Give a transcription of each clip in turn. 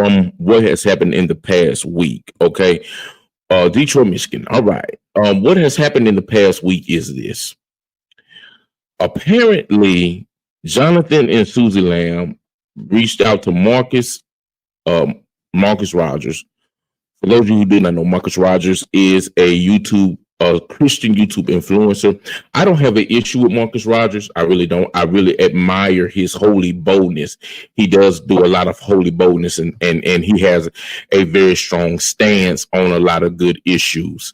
from what has happened in the past week. Okay. Detroit, Michigan. All right. What has happened in the past week is this. Apparently, Jonathan and Susie Lamb reached out to Marcus Rogers. For those of you who do not know, Marcus Rogers is a Christian YouTube influencer. I don't have an issue with Marcus Rogers. I really don't. I really admire his holy boldness. He does do a lot of holy boldness, and he has a very strong stance on a lot of good issues.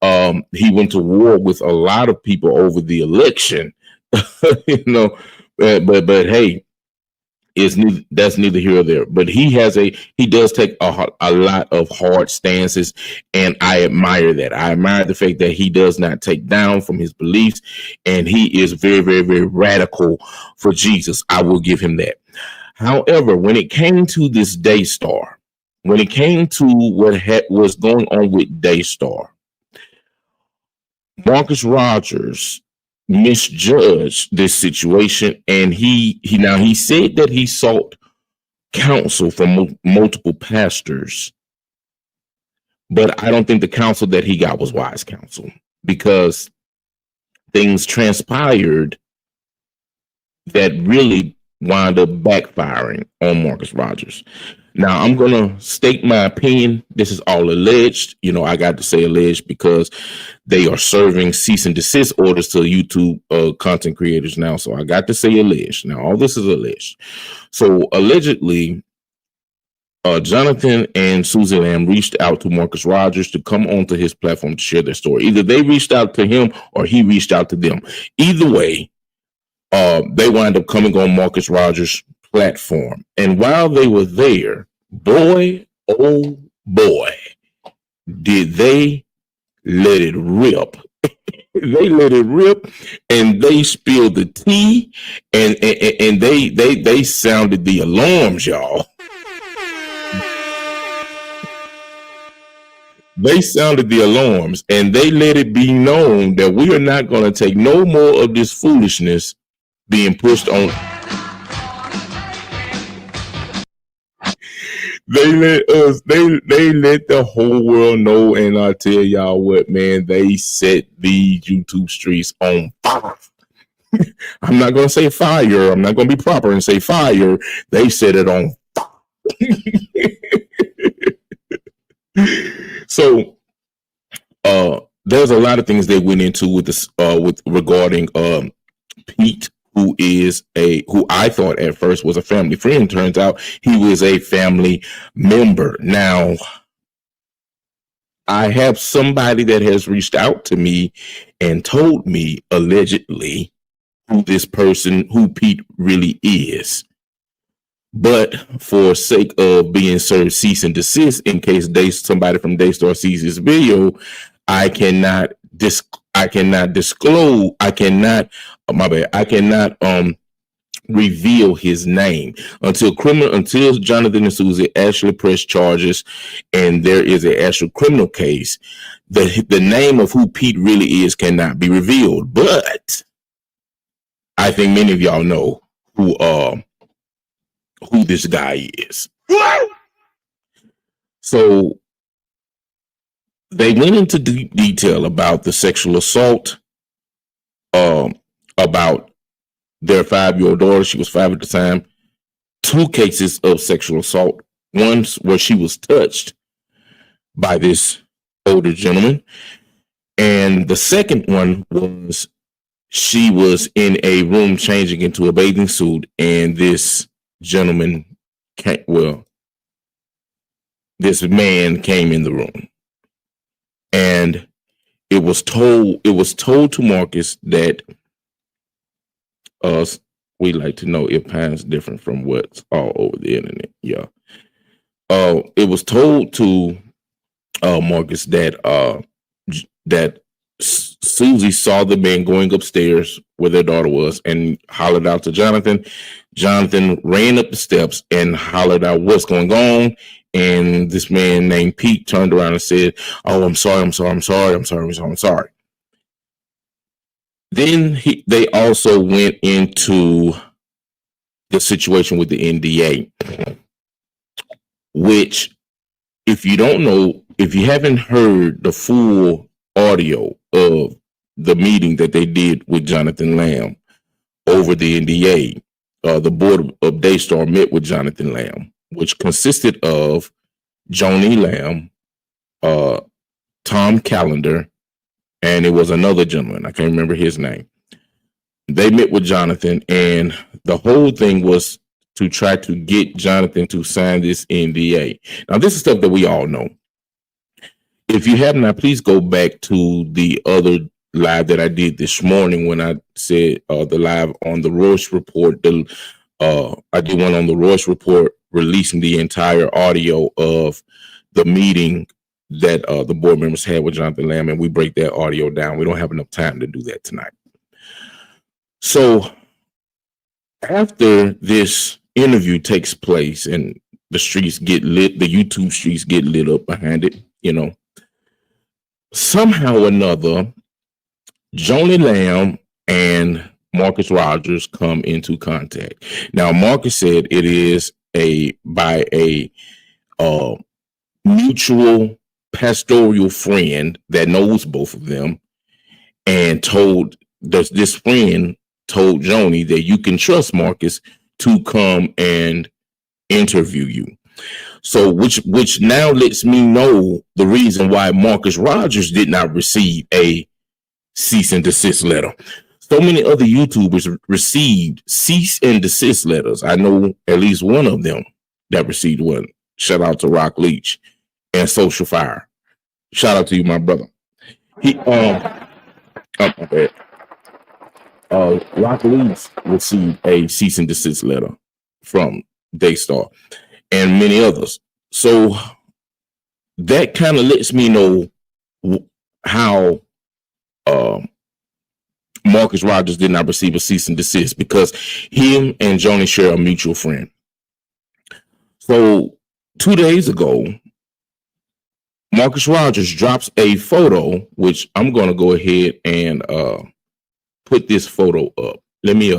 He went to war with a lot of people over the election, but hey, that's neither here or there. But he does take a lot of hard stances, and I admire that. I admire the fact that he does not take down from his beliefs, and he is very, very, very radical for Jesus. I will give him that. However, when it came to this Daystar, when it came to what was going on with Daystar, Marcus Rogers misjudged this situation, and he said that he sought counsel from multiple pastors, but I don't think the counsel that he got was wise counsel, because things transpired that really wound up backfiring on Marcus Rogers. Now, I'm going to state my opinion. This is all alleged. I got to say alleged because they are serving cease and desist orders to YouTube content creators now. So I got to say alleged. Now, all this is alleged. So allegedly, Jonathan and Susie Lamb reached out to Marcus Rogers to come onto his platform to share their story. Either they reached out to him or he reached out to them. Either way, they wound up coming on Marcus Rogers' platform. And while they were there, boy, oh boy, did they let it rip. They let it rip, and they spilled the tea, and they sounded the alarms, y'all. They sounded the alarms, and they let it be known that we are not going to take no more of this foolishness being pushed on. They let the whole world know, and I tell y'all what, man, they set the YouTube streets on fire. I'm not going to say fire. I'm not going to be proper and say fire. They set it on fire. So, there's a lot of things they went into with this, regarding Pete, who I thought at first was a family friend. Turns out he was a family member. Now, I have somebody that has reached out to me and told me allegedly who Pete really is. But for sake of being served cease and desist, in case somebody from Daystar sees this video, I cannot reveal his name until Jonathan and Susie actually press charges and there is an actual criminal case. The name of who Pete really is cannot be revealed, but I think many of y'all know who this guy is. So they went into deep detail about the sexual assault, about their 5-year-old daughter. She was 5 at the time. 2 cases of sexual assault. One where she was touched by this older gentleman. And the second one was she was in a room changing into a bathing suit, and this gentleman this man came in the room. And it was told to Marcus that we like to know if Pine's different from what's all over the internet. Yeah. It was told to Marcus that Susie saw the man going upstairs where their daughter was and hollered out to Jonathan. Jonathan ran up the steps and hollered out what's going on. And this man named Pete turned around and said, "Oh, I'm sorry. Then they also went into the situation with the NDA. which, if you don't know, if you haven't heard the full audio of the meeting that they did with Jonathan Lamb over the NDA, the board of Daystar met with Jonathan Lamb, which consisted of Joni Lamb, Tom Callender, and it was another gentleman. I can't remember his name. They met with Jonathan, and the whole thing was to try to get Jonathan to sign this NDA. Now, this is stuff that we all know. If you have not, please go back to the other live that I did this morning when I said the live on the Royce Report. I did one on the Royce Report, releasing the entire audio of the meeting that the board members had with Jonathan Lamb, and we break that audio down. We don't have enough time to do that tonight. So after this interview takes place and the streets get lit, the YouTube streets get lit up behind it, somehow or another, Joni Lamb and Marcus Rogers come into contact. Now, Marcus said it is by a mutual pastoral friend that knows both of them, and this friend told Joni that you can trust Marcus to come and interview you. So which now lets me know the reason why Marcus Rogers did not receive a cease and desist letter. So many other YouTubers received cease and desist letters. I know at least one of them that received one. Shout out to Rock Leach and Social Fire. Shout out to you, my brother. Rock Leach received a cease and desist letter from Daystar and many others. So that kind of lets me know how Marcus Rogers did not receive a cease and desist, because him and Joni share a mutual friend. So 2 days ago, Marcus Rogers drops a photo, which I'm going to go ahead and put this photo up. Let me,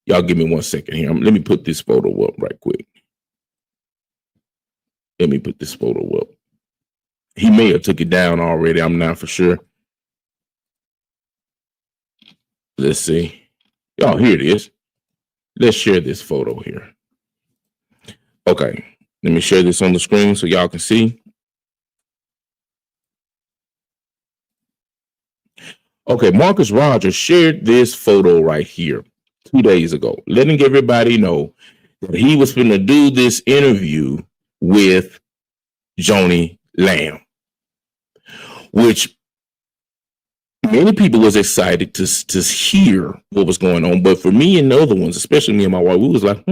y'all give me 1 second here. Let me put this photo up right quick. Let me put this photo up. He may have took it down already. I'm not for sure. Let's see. Oh, here it is. Let's share this photo here. Okay. Let me share this on the screen so y'all can see. Okay, Marcus Rogers shared this photo right here 2 days ago, letting everybody know that he was going to do this interview with Joni Lamb, which many people was excited to hear what was going on. But for me and the other ones, especially me and my wife, we was like,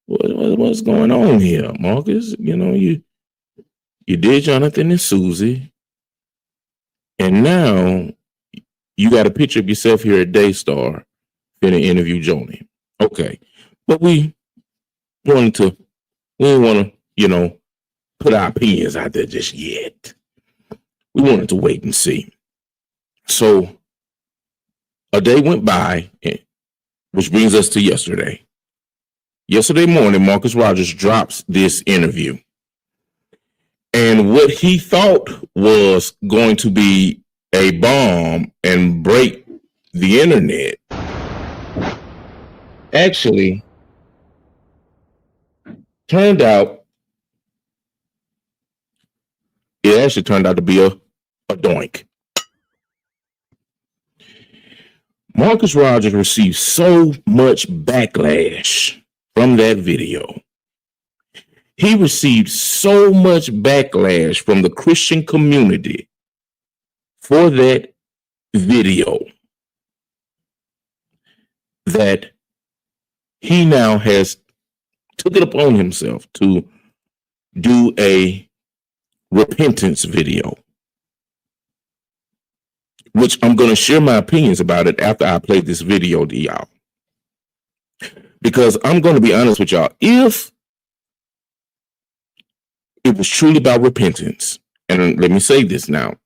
what's going on here, Marcus? You did Jonathan and Susie, and now you got a picture of yourself here at Daystar finna interview Joni. Okay. But we didn't want to, put our opinions out there just yet. We wanted to wait and see. So a day went by, which brings us to yesterday. Yesterday morning, Marcus Rogers drops this interview. And what he thought was going to be a bomb and break the internet actually turned out to be a doink. Marcus Rogers received so much backlash from that video. He received so much backlash from the Christian community for that video that he now has took it upon himself to do a repentance video, which I'm going to share my opinions about it after I play this video to y'all. Because I'm going to be honest with y'all, if it was truly about repentance, and let me say this now,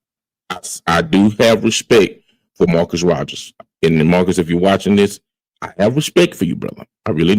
I do have respect for Marcus Rogers. And Marcus, if you're watching this, I have respect for you, brother. I really do.